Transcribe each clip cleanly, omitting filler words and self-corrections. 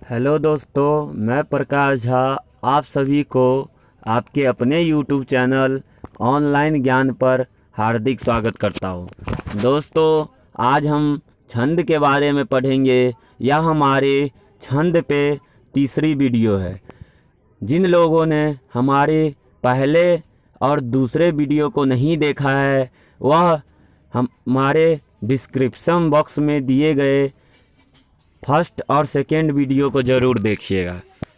Hello दोस्तों, मैं प्रकाश झा आप सभी को आपके अपने यूट्यूब चैनल ऑनलाइन ज्ञान पर हार्दिक स्वागत करता हूं। दोस्तों, आज हम छंद के बारे में पढ़ेंगे। यह हमारे छंद पे तीसरी वीडियो है। जिन लोगों ने हमारे पहले और दूसरे वीडियो को नहीं देखा है वह हमारे डिस्क्रिप्शन बॉक्स में दिए गए फर्स्ट और सेकेंड वीडियो को ज़रूर देखिएगा।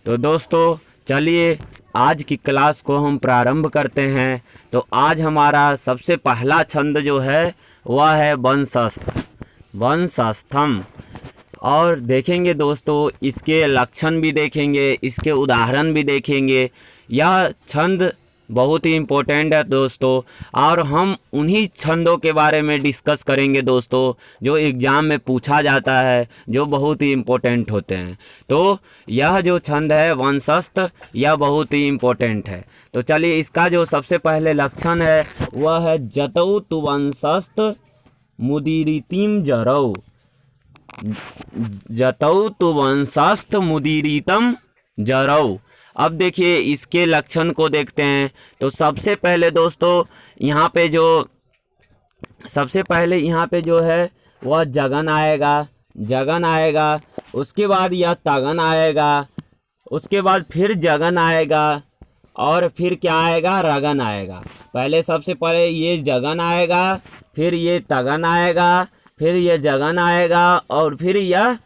तो दोस्तों, चलिए आज की क्लास को हम प्रारंभ करते हैं। तो आज हमारा सबसे पहला छंद जो है वह है वंशस्थ, वंशस्थम। और देखेंगे दोस्तों, इसके लक्षण भी देखेंगे, इसके उदाहरण भी देखेंगे। यह छंद बहुत ही इम्पोर्टेंट है दोस्तों, और हम उन्हीं छंदों के बारे में डिस्कस करेंगे दोस्तों जो एग्ज़ाम में पूछा जाता है, जो बहुत ही इम्पोर्टेंट होते हैं। तो यह जो छंद है वंशस्थ, यह बहुत ही इम्पोर्टेंट है। तो चलिए, इसका जो सबसे पहले लक्षण है वह है जतौ तु वंशस्थ मुदीरितिम जरौ। जतौ तु वंशस्थ मुदीरितम जरौ। अब देखिए इसके लक्षण को देखते हैं। तो सबसे पहले दोस्तों यहाँ पे जो है वह जगन आएगा, जगन आएगा। उसके बाद यह तगन आएगा, उसके बाद फिर जगन आएगा, और फिर क्या आएगा, रगन आएगा। पहले सबसे पहले ये जगन आएगा, फिर ये तगन आएगा, फिर ये जगन आएगा, और फिर यह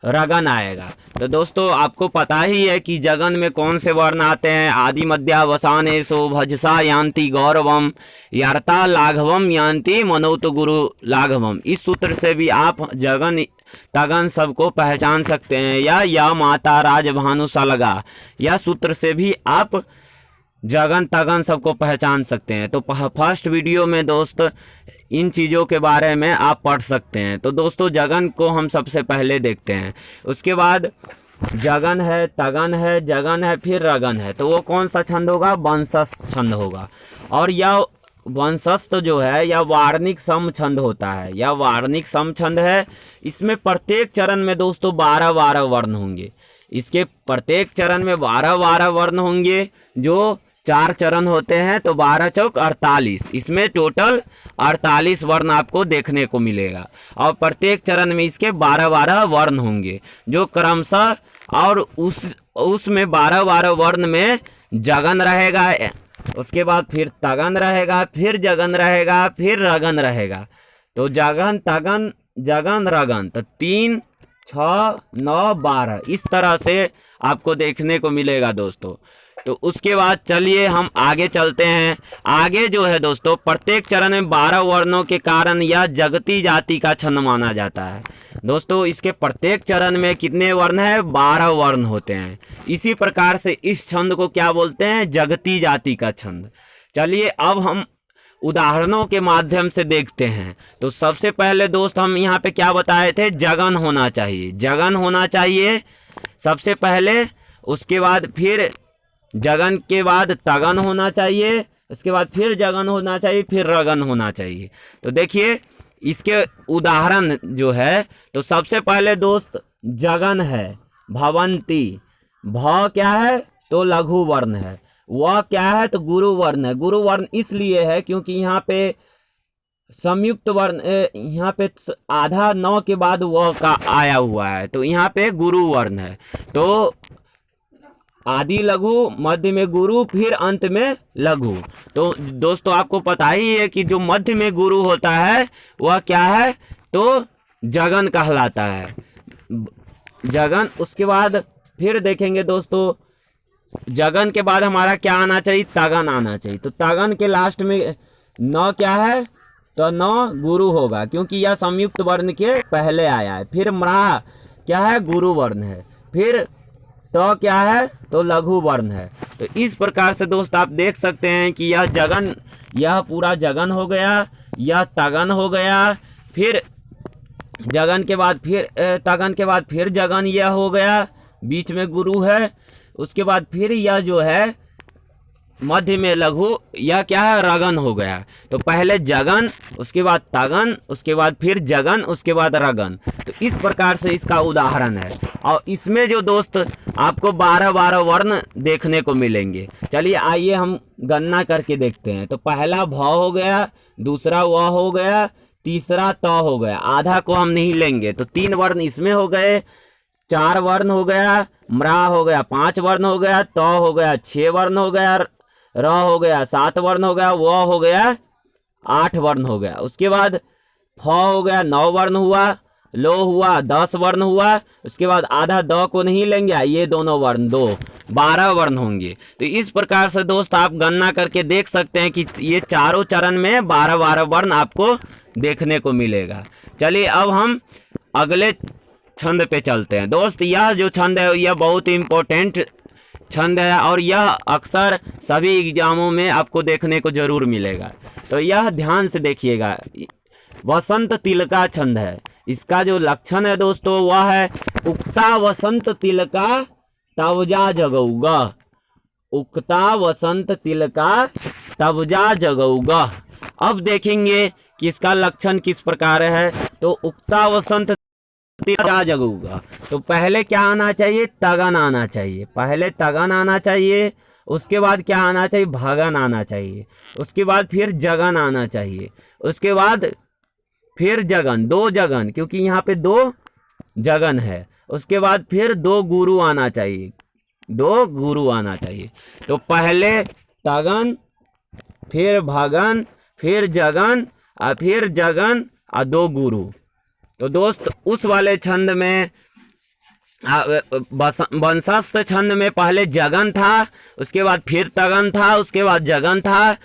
रगन आएगा। तो दोस्तों, आपको पता ही है कि जगन में कौन से वर्ण आते हैं। आदि मध्यावसानेषु भजसा यान्ति गौरवम यार्ता लाघवम यान्ति मनोत गुरु लाघवम। इस सूत्र से भी आप जगन तगन सबको पहचान सकते हैं। या माता राजभानु सलगा, यह सूत्र से भी आप जगन तगन सबको पहचान सकते हैं। तो फर्स्ट वीडियो में दोस्त इन चीज़ों के बारे में आप पढ़ सकते हैं। तो दोस्तों, जगन को हम सबसे पहले देखते हैं। उसके बाद जगन है, तगन है, जगन है, फिर रगन है। तो वो कौन सा छंद होगा, वंशस्थ छंद होगा। और यह वंशस्थ जो है यह वार्णिक सम छंद होता है। यह वार्णिक सम छंद है। इसमें प्रत्येक चरण में दोस्तों 12-12 वर्ण होंगे। इसके प्रत्येक चरण में 12-12 वर्ण होंगे। जो 4 चरण होते हैं तो 12 चौक 48, इसमें टोटल 48 वर्ण आपको देखने को मिलेगा। और प्रत्येक चरण में इसके 12-12 वर्ण होंगे, जो क्रमशः और उसमें 12-12 वर्ण में जगन रहेगा, उसके बाद फिर तगन रहेगा, फिर जगन रहेगा, फिर रगन रहेगा। तो जगन तगन जगन रगन, तो 3 6 9 12 इस तरह से आपको देखने को मिलेगा दोस्तों। तो उसके बाद चलिए हम आगे चलते हैं। आगे जो है दोस्तों, प्रत्येक चरण में 12 वर्णों के कारण यह जगती जाति का छंद माना जाता है। दोस्तों, इसके प्रत्येक चरण में कितने वर्ण हैं, 12 वर्ण होते हैं। इसी प्रकार से इस छंद को क्या बोलते हैं, जगती जाति का छंद। चलिए अब हम उदाहरणों के माध्यम से देखते हैं। तो सबसे पहले दोस्त हम यहाँ पे क्या बताए थे, जगन होना चाहिए, जगन होना चाहिए सबसे पहले। उसके बाद फिर जगन के बाद तगन होना चाहिए, उसके बाद फिर जगन होना चाहिए, फिर रगन होना चाहिए। तो देखिए इसके उदाहरण जो है, तो सबसे पहले दोस्त जगन है, भवंती। भ क्या है, तो लघु वर्ण है। वह क्या है, तो गुरु वर्ण है। गुरु वर्ण इसलिए है क्योंकि यहाँ पे संयुक्त वर्ण, यहाँ पे आधा 9 के बाद वह का आया हुआ है, तो यहाँ पे गुरु वर्ण है। तो आदि लघु, मध्य में गुरु, फिर अंत में लघु। तो दोस्तों, आपको पता ही है कि जो मध्य में गुरु होता है वह क्या है, तो जगन कहलाता है, जगन। उसके बाद फिर देखेंगे दोस्तों, जगन के बाद हमारा क्या आना चाहिए, तगन आना चाहिए। तो तगन के लास्ट में 9 क्या है, तो 9 गुरु होगा, क्योंकि यह संयुक्त वर्ण के पहले आया है। फिर म्रा क्या है, गुरु वर्ण है। फिर तो क्या है, तो लघु वर्ण है। तो इस प्रकार से दोस्त आप देख सकते हैं कि यह जगन, यह पूरा जगन हो गया, यह तगन हो गया, फिर जगन के बाद फिर तगन के बाद फिर जगन, यह हो गया, बीच में गुरु है। उसके बाद फिर यह जो है मध्य में लघु, यह क्या है, रगन हो गया। तो पहले जगन, उसके बाद तगन, उसके बाद फिर जगन, उसके बाद रगन। तो इस प्रकार से इसका उदाहरण है। और इसमें जो दोस्त आपको 12 वर्ण देखने को मिलेंगे। चलिए आइए हम गणना करके देखते हैं। तो पहला भ हो गया, दूसरा व हो गया, तीसरा त हो गया, आधा को हम नहीं लेंगे तो 3 वर्ण इसमें हो गए, 4 वर्ण हो गया, म्रा हो गया, 5 वर्ण हो गया, त हो गया, 6 वर्ण हो गया, र हो गया, 7 वर्ण हो गया, व हो गया, 8 वर्ण हो गया। उसके बाद फ हो गया, 9 वर्ण हुआ, लो हुआ, 10 वर्ण हुआ। उसके बाद आधा द को नहीं लेंगे, ये दोनों वर्ण 2, 12 वर्ण होंगे। तो इस प्रकार से दोस्त आप गणना करके देख सकते हैं कि ये चारों चरण में 12 वर्ण आपको देखने को मिलेगा। चलिए अब हम अगले छंद पे चलते हैं। दोस्त यह जो छंद है यह बहुत इम्पोर्टेंट छंद है और यह अक्सर सभी एग्जामों में आपको देखने को जरूर मिलेगा। तो यह ध्यान से देखिएगा, वसंत तिलका छंद है। इसका जो लक्षण है दोस्तों वह है उक्ता वसंत तिलका तवजा जगऊगा। उक्ता वसंत तिलका तवजा जगऊगा। अब देखेंगे कि इसका लक्षण किस प्रकार है। तो उक्ता वसंत तिलका जगऊगा, तो पहले क्या आना चाहिए, तगन आना चाहिए। पहले तगन आना चाहिए, उसके बाद क्या आना चाहिए, भगन आना चाहिए, उसके बाद फिर जगन आना चाहिए, उसके बाद फिर जगन, 2 जगन, क्योंकि यहाँ पे 2 जगन है। उसके बाद फिर 2 गुरु आना चाहिए, 2 गुरु आना चाहिए। तो पहले तगन, फिर भगन, फिर जगन और फिर जगन और 2 गुरु। तो दोस्त उस वाले छंद में वंशस्थ छंद में पहले जगन था, उसके बाद फिर तगन था, उसके बाद जगन था,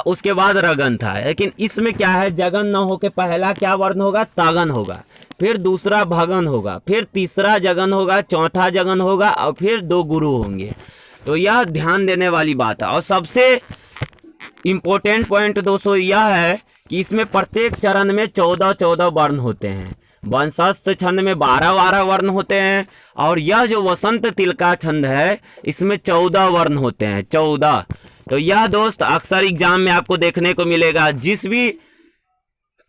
उसके बाद रगन था। लेकिन इसमें क्या है, जगन न होके पहला क्या वर्ण होगा, तगन होगा, फिर दूसरा भगन होगा, फिर तीसरा जगन होगा, चौथा जगन होगा और फिर 2 गुरु होंगे। तो यह ध्यान देने वाली बात है। और सबसे इम्पोर्टेंट पॉइंट दोस्तों यह है कि इसमें प्रत्येक चरण में 14 वर्ण होते हैं। वंशस्थ छंद में 12 वर्ण होते हैं और यह जो वसंत तिलका छंद है इसमें 14 वर्ण होते हैं, 14। तो यह दोस्त अक्सर एग्जाम में आपको देखने को मिलेगा। जिस भी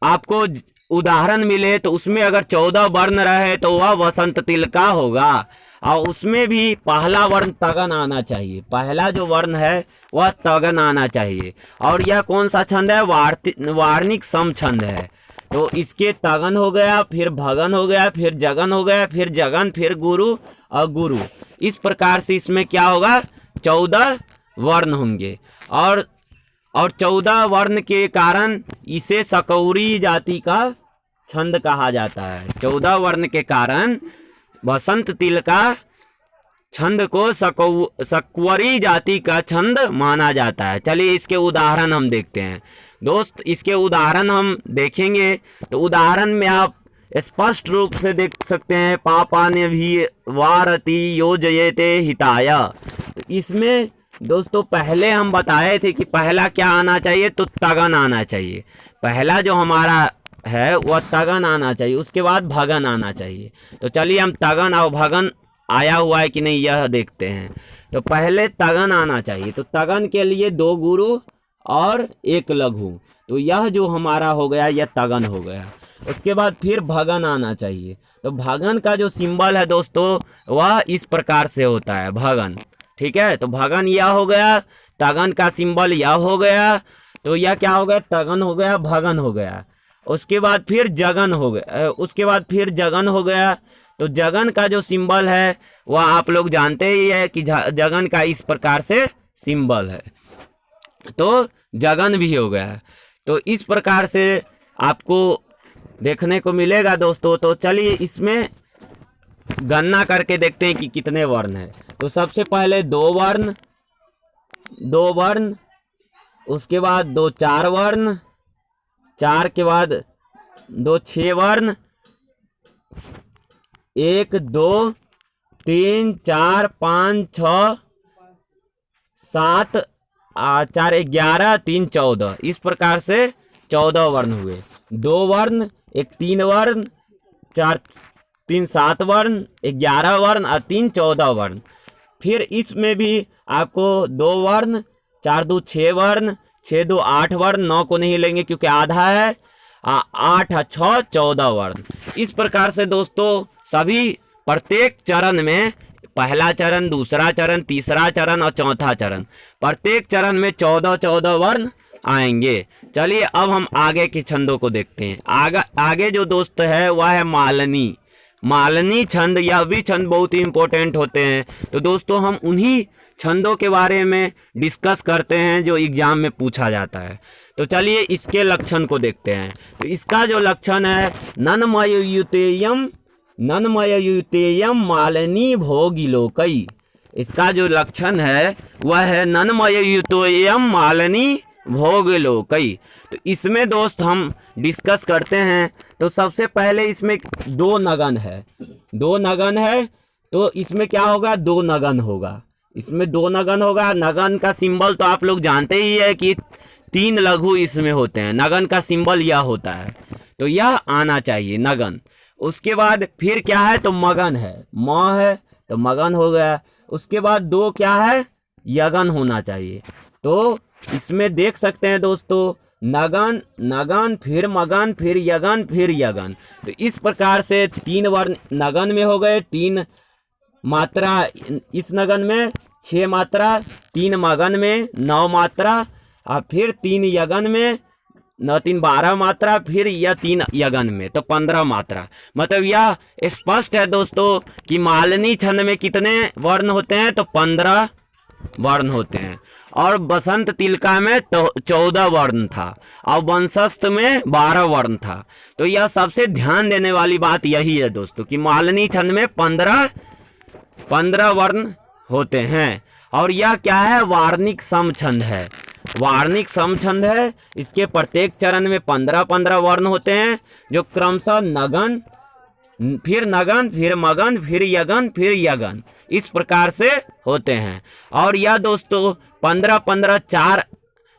आपको उदाहरण मिले तो उसमें अगर 14 वर्ण रहे तो वह वसंत तिलका होगा। और उसमें भी पहला वर्ण तगन आना चाहिए, पहला जो वर्ण है वह तगन आना चाहिए। और यह कौन सा छंद है, वार्णिक सम छंद है। तो इसके तगन हो गया, फिर भगन हो गया, फिर जगन हो गया, फिर जगन, फिर गुरु और गुरु। इस प्रकार से इसमें क्या होगा, 14 वर्ण होंगे। और 14 वर्ण के कारण इसे सकौरी जाति का छंद कहा जाता है। 14 वर्ण के कारण वसंत तिलका छंद को सक्वरी जाति का छंद माना जाता है। चलिए इसके उदाहरण हम देखते हैं। दोस्त इसके उदाहरण हम देखेंगे तो उदाहरण में आप स्पष्ट रूप से देख सकते हैं, पापा ने भी वारति योजयते हिताय। तो इसमें दोस्तों पहले हम बताए थे कि पहला क्या आना चाहिए, तो तगन आना चाहिए। पहला जो हमारा है वह तगन आना चाहिए, उसके बाद भगन आना चाहिए। तो चलिए हम तगन और भगन आया हुआ है कि नहीं यह देखते हैं। तो पहले तगन आना चाहिए, तो तगन के लिए 2 गुरु और 1 लघु। तो यह जो हमारा हो गया यह तगन हो गया। उसके बाद फिर भगन आना चाहिए। तो भगन का जो सिंबल है दोस्तों वह इस प्रकार से होता है, भगन। ठीक है, तो भगन यह हो गया, तगन का सिंबल यह हो गया। तो यह क्या हो गया, तगन हो गया, भगन हो गया। उसके बाद फिर जगन हो गया, उसके बाद फिर जगन हो गया। तो जगन का जो सिंबल है वह आप लोग जानते ही है कि जगन का इस प्रकार से सिंबल है। तो जगन भी हो गया। तो इस प्रकार से आपको देखने को मिलेगा दोस्तों। तो चलिए इसमें गणना करके देखते हैं कि कितने वर्ण हैं। तो सबसे पहले 2 वर्ण, 2 वर्ण, उसके बाद 2 4 वर्ण, 4 के बाद 2 6 वर्ण, 1 2 3 4 5 6 7 4 11 3 14। इस प्रकार से 14 वर्ण हुए। 2 वर्ण, 1 3 वर्ण, 4 3 7 वर्ण, 11 वर्ण और 3 14 वर्ण। फिर इसमें भी आपको 2 वर्ण, 4 2 6 वर्ण, 6 2 8 वर्ण, 9 को नहीं लेंगे क्योंकि आधा है, 8 6 14 वर्ण। इस प्रकार से दोस्तों सभी प्रत्येक चरण में पहला चरण, दूसरा चरण, तीसरा चरण और चौथा चरण, प्रत्येक चरण में 14-14 वर्ण आएंगे। चलिए अब हम आगे के छंदों को देखते हैं। आगे जो दोस्त है वह है मालनी। मालनी छंद, यह भी छंद बहुत ही इंपॉर्टेंट होते हैं। तो दोस्तों हम उन्हीं छंदों के बारे में डिस्कस करते हैं जो एग्जाम में पूछा जाता है। तो चलिए इसके लक्षण को देखते हैं। तो इसका जो लक्षण है, नन्मयुतेयम मालनी भोगिलोकई। इसका जो लक्षण है वह है नन्मयुतेयम मालनी भोगिलोकई। तो इसमें दोस्त हम डिस्कस करते हैं। तो सबसे पहले इसमें 2 नगन है, 2 नगन है। तो इसमें क्या होगा, 2 नगन होगा, इसमें 2 नगन होगा। नगन का सिंबल तो आप लोग जानते ही है कि 3 लघु इसमें होते हैं। नगन का सिंबल यह होता है, तो यह आना चाहिए नगन। उसके बाद फिर क्या है, तो मगन है, म है तो मगन हो गया। उसके बाद 2 क्या है, यगन होना चाहिए। तो इसमें देख सकते हैं दोस्तों, नगन, नगन, फिर मगन, फिर यगन, फिर यगन। तो इस प्रकार से 3 वर्ण नगन में हो गए, 3 मात्रा इस नगन में, 6 मात्रा, 3 मगन में 9 मात्रा, और फिर 3 यगन में, 9 3 12 मात्रा, फिर यह 3 यगन में, तो 15 मात्रा। मतलब यह स्पष्ट है दोस्तों कि मालनी छंद में कितने वर्ण होते हैं, तो 15 वर्ण होते हैं। और बसंत तिलका में तो 14 वर्ण था, और वंशस्थ में 12 वर्ण था। तो यह सबसे ध्यान देने वाली बात यही है दोस्तों कि मालनी छंद में 15 वर्ण होते हैं। और यह क्या है, वार्णिक समछंद है, वार्णिक समछंद है। इसके प्रत्येक चरण में 15-15 वर्ण होते हैं, जो क्रमशः नगन, फिर नगन, फिर मगन, फिर यगन, फिर यगन, इस प्रकार से होते हैं। और यह दोस्तों 15-15 4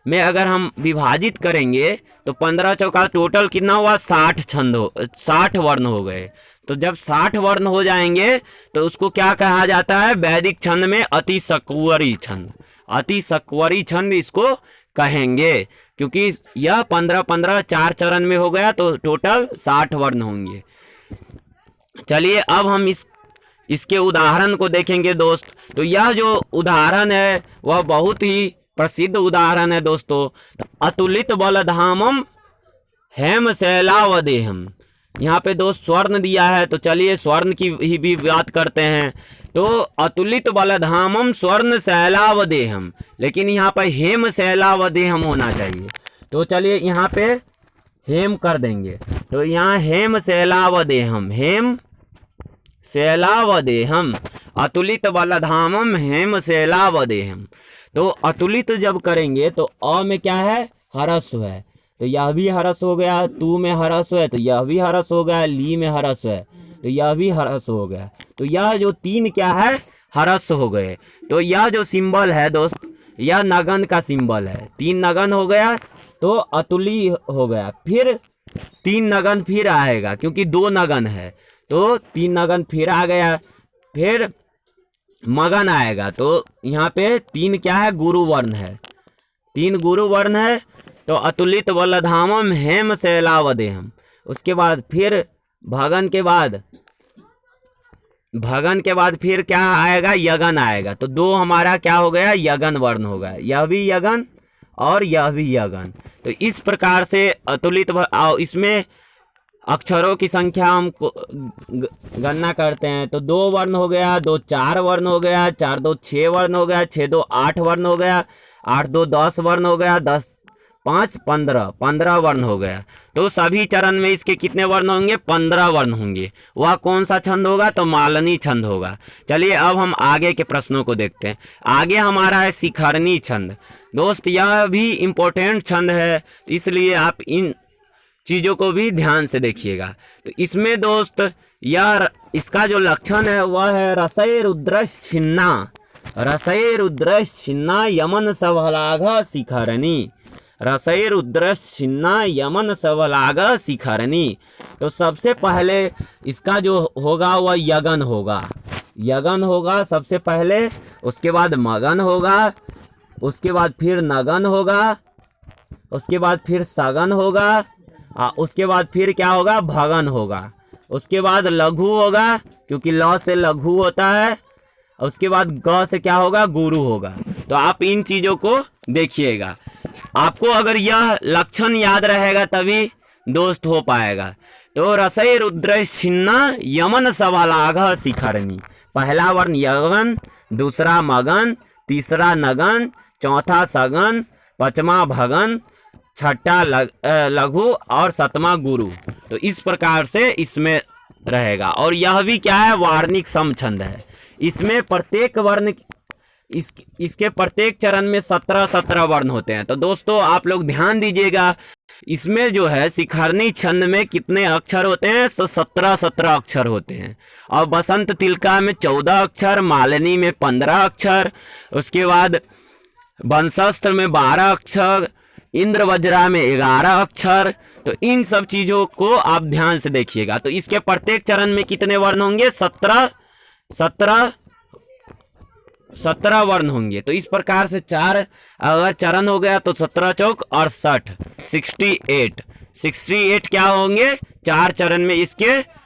में अगर हम विभाजित करेंगे तो 15 चौका टोटल कितना हुआ, 60 छंद 60 वर्ण हो गए। तो जब 60 वर्ण हो जाएंगे तो उसको क्या कहा जाता है, वैदिक छंद में अति सक्वरी छंद, अति सक्वरी छंद इसको कहेंगे। क्योंकि यह 15-15 4 चरण में हो गया तो टोटल 60 वर्ण होंगे। चलिए अब हम इसके उदाहरण को देखेंगे दोस्त। तो यह जो उदाहरण है वह बहुत ही प्रसिद्ध उदाहरण है दोस्तों। अतुलित बलधामम हेम शैलावदेहम। यहाँ पे दोस्त स्वर्ण दिया है, तो चलिए स्वर्ण की ही भी बात करते हैं। तो अतुलित बलधामम स्वर्ण शैलावदेहम, लेकिन यहाँ पर हेम शैलावदेहम होना चाहिए। तो चलिए यहाँ पे हेम कर देंगे। तो यहाँ हेम शैलावदेहम, हेम शैलावदेहम, अतुलित बलधामम हेम शैलावदेहम। तो अतुलित जब करेंगे तो अ में क्या है, हरस्व है, तो यह भी हरस्व हो गया। तू में हरस्व है तो यह भी हरस्व हो गया। ली में हरस्व है तो यह भी हरस्व हो गया। तो यह जो 3 क्या है, हरस्व हो गए। तो यह जो सिंबल है दोस्त, यह नगन का सिंबल है। 3 नगन हो गया तो अतुली हो गया। फिर 3 नगन फिर आएगा, क्योंकि 2 नगन है तो 3 नगन फिर आ गया। फिर मगन आएगा, तो यहाँ पे 3 क्या है, गुरु वर्ण है, 3 गुरु वर्ण है। तो अतुलित बलधामम हेम शैलावदेहम। उसके बाद फिर भगन के बाद फिर क्या आएगा, यगन आएगा। तो 2 हमारा क्या हो गया, यगन वर्ण हो गया। यह भी यगन और यह भी यगन। तो इस प्रकार से अतुलित, इसमें अक्षरों की संख्या हम गणना करते हैं। तो 2 वर्ण हो गया, 2 4 वर्ण हो गया, 4 2 6 वर्ण हो गया, 6 2 8 वर्ण हो गया, 8 2 10 वर्ण हो गया, 10 5 15 वर्ण हो गया। तो सभी चरण में इसके कितने वर्ण होंगे, 15 वर्ण होंगे। वह कौन सा छंद होगा, तो मालनी छंद होगा। चलिए अब हम आगे के प्रश्नों को देखते हैं। आगे हमारा है शिखरनी छंद। दोस्त यह भी इम्पोर्टेंट छंद है, इसलिए आप इन चीज़ों को भी ध्यान से देखिएगा। तो इसमें दोस्त यह इसका जो लक्षण है वह है रसय रुद्रश छिन्ना, रसय रुद्रश छिन्ना यमन सवलाघ शिखरणी, रसय रुद्रश छिन्ना यमन सवलाघ शिखरणी। तो सबसे पहले इसका जो होगा वह यगन होगा, यगन होगा सबसे पहले। उसके बाद मगन होगा, उसके बाद फिर नगन होगा, उसके बाद फिर सगन होगा, उसके बाद फिर क्या होगा, भगन होगा। उसके बाद लघु होगा, क्योंकि ल से लघु होता है, उसके बाद ग से क्या होगा, गुरु होगा। तो आप इन चीजों को देखिएगा, आपको अगर यह लक्षण याद रहेगा तभी दोस्त हो पाएगा। तो रसई रुद्र छिन्ना यमन सवालाघ शिखरणी, पहला वर्ण यगन, दूसरा मगन, तीसरा नगन, चौथा सगन, पांचवा भगन, छठा लघु और सातवां गुरु। तो इस प्रकार से इसमें रहेगा। और यह भी क्या है, वार्णिक समछंद है। इसमें प्रत्येक वर्ण इसके प्रत्येक चरण में 17 वर्ण होते हैं। तो दोस्तों आप लोग ध्यान दीजिएगा, इसमें जो है शिखरणी छंद में कितने अक्षर होते हैं, तो 17 अक्षर होते हैं। और बसंत तिलका में 14 अक्षर, मालिनी में 15 अक्षर, उसके बाद वंशस्त्र में 12 अक्षर, इंद्र वज्रा में 11 अक्षर। तो इन सब चीजों को आप ध्यान से देखिएगा। तो इसके प्रत्येक चरण में कितने वर्ण होंगे, 17 वर्ण होंगे। तो इस प्रकार से 4 अगर चरण हो गया तो 17 चौक 68, 68 क्या होंगे, 4 चरण में इसके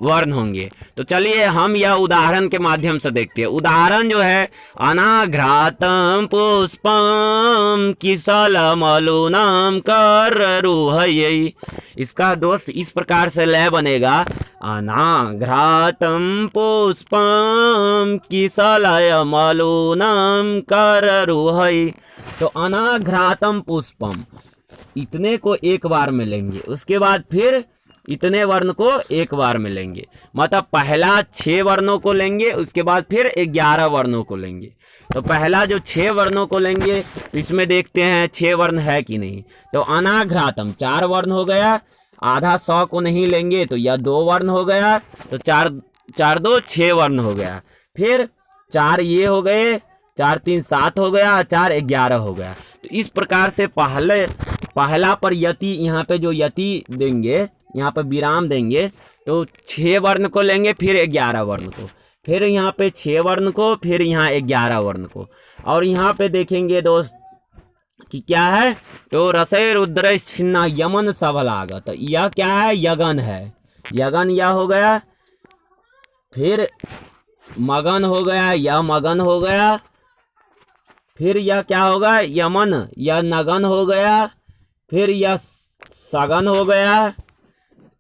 वर्ण होंगे। तो चलिए हम यह उदाहरण के माध्यम से देखते हैं। उदाहरण जो है, अनाघ्रातम पुष्पम किसलमलूनम कररुहयै, इसका दोस्त इस प्रकार से लय बनेगा, अनाघ्रातम पुष्पम किसलमलूनम कररुहै। तो अनाघ्रातम पुष्पम, इतने को एक बार में लेंगे, उसके बाद फिर इतने वर्ण को एक बार में लेंगे। मतलब पहला 6 वर्णों को लेंगे, उसके बाद फिर 11 वर्णों को लेंगे। तो पहला जो 6 वर्णों को लेंगे, तो इसमें देखते हैं 6 वर्ण है कि नहीं। तो अनाघ्रातम 4 वर्ण हो गया, आधा 100 को नहीं लेंगे तो यह 2 वर्ण हो गया। तो 4 2 6 वर्ण हो गया। फिर 4 ये हो गए, 4 3 7 हो गया, 4 11 हो गया। तो इस प्रकार से पहला पर यति, यहाँ पे जो यति देंगे, यहाँ पे विराम देंगे, तो 6 वर्ण को लेंगे, फिर 11 वर्ण को, फिर यहाँ पे 6 वर्ण को, फिर यहाँ 11 वर्ण को। और यहाँ पे देखेंगे दोस्त कि क्या है, तो रसय रुद्र छिन्ना यमन सबलाग, तो यह क्या है, यगन है। यगन यह हो गया, फिर मगन हो गया, यह मगन हो गया, फिर यह क्या होगा, यमन, यह नगन हो गया, फिर यह सगन हो गया।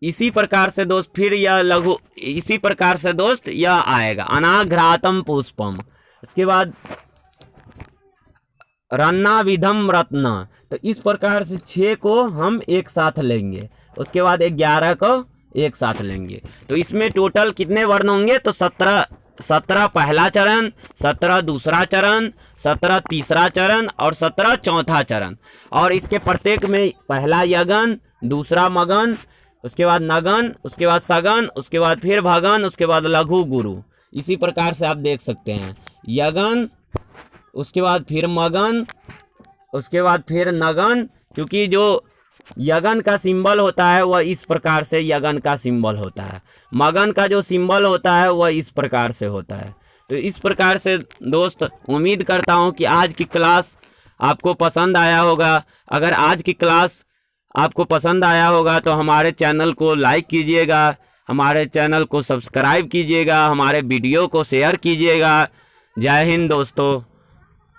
इसी प्रकार से दोस्त फिर यह लघु, इसी प्रकार से दोस्त यह आएगा, अनाघ्रातम पुष्पम। उसके बाद रन्ना विधम रत्न, तो इस प्रकार से 6 को हम एक साथ लेंगे, उसके बाद 11 को एक साथ लेंगे। तो इसमें टोटल कितने वर्ण होंगे, तो 17 पहला चरण, 17 दूसरा चरण, 17 तीसरा चरण और 17 चौथा चरण। और इसके प्रत्येक में पहला यगन, दूसरा मगन, उसके बाद नगन, उसके बाद सगन, उसके बाद फिर भगन, उसके बाद लघु गुरु। इसी प्रकार से आप देख सकते हैं, यगन, उसके बाद फिर मगन, उसके बाद फिर नगन, क्योंकि जो यगन का सिंबल होता है वह इस प्रकार से यगन का सिंबल होता है, मगन का जो सिंबल होता है वह इस प्रकार से होता है। तो इस प्रकार से दोस्त उम्मीद करता हूँ कि आज की क्लास आपको पसंद आया होगा। अगर आज की क्लास आपको पसंद आया होगा तो हमारे चैनल को लाइक कीजिएगा, हमारे चैनल को सब्सक्राइब कीजिएगा, हमारे वीडियो को शेयर कीजिएगा। जय हिंद दोस्तों।